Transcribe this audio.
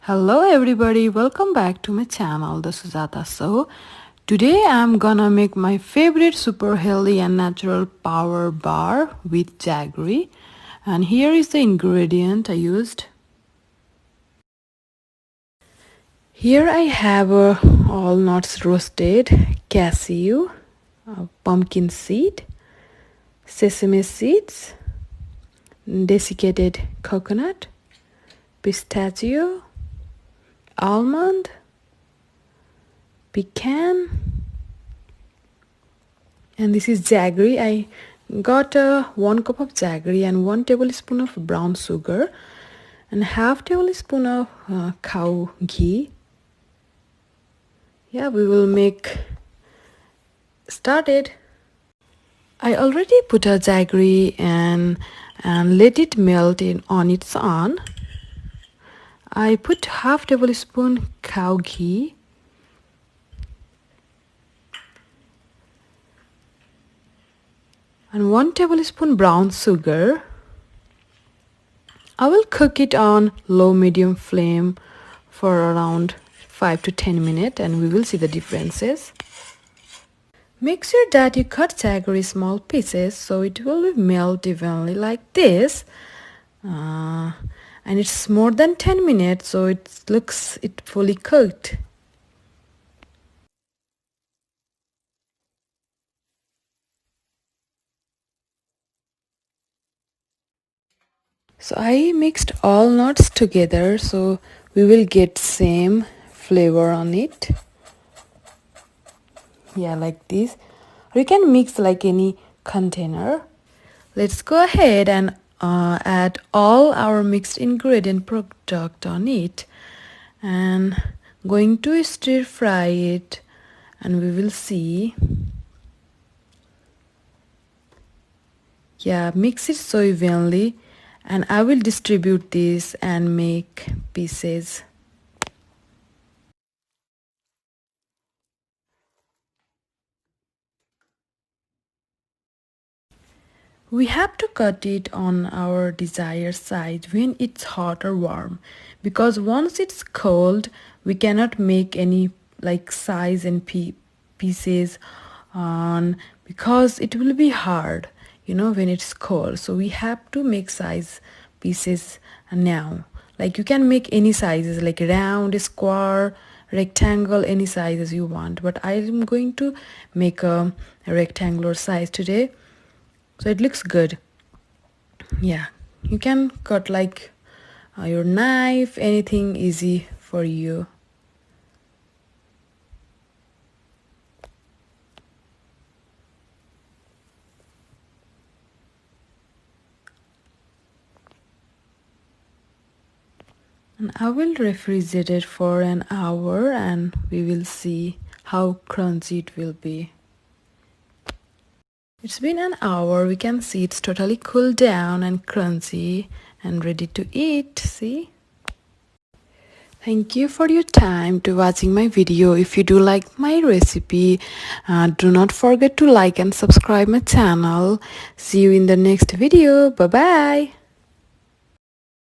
Hello everybody, welcome back to my channel, the Sujata Show. Today I'm gonna make my favorite super healthy and natural power bar with jaggery. And here is the ingredient I used. Here I have all nuts roasted, cashew, pumpkin seed, sesame seeds, desiccated coconut, pistachio, almond, pecan, and this is jaggery. I got 1 cup of jaggery and 1 tablespoon of brown sugar and half tablespoon of cow ghee. Yeah, we will make started. I already put a jaggery and let it melt on its own. I put half tablespoon cow ghee and 1 tablespoon brown sugar. I will cook it on low-medium flame for around 5 to 10 minutes and we will see the differences. Make sure that you cut jaggery small pieces so it will melt evenly like this. And it's more than 10 minutes, so it looks fully cooked. So I mixed all nuts together so we will get same flavor on it. Yeah, like this. Or you can mix like any container. Let's go ahead and add all our mixed ingredient product on it and going to stir fry it, and we will see. Yeah, mix it so evenly, and I will distribute this and make pieces. We have to cut it on our desired size when it's hot or warm, because once it's cold we cannot make any like size and pieces on, because it will be hard, when it's cold. So we have to make size pieces now. Like you can make any sizes, like round, square, rectangle, any sizes you want, but I am going to make a rectangular size today. So it looks good. Yeah, you can cut like your knife, anything easy for you. And I will refrigerate it for an hour and we will see how crunchy it will be. It's been an hour. We can see it's totally cooled down and crunchy and ready to eat. See? Thank you for your time to watching my video. If you do like my recipe, do not forget to like and subscribe my channel. See you in the next video. Bye bye.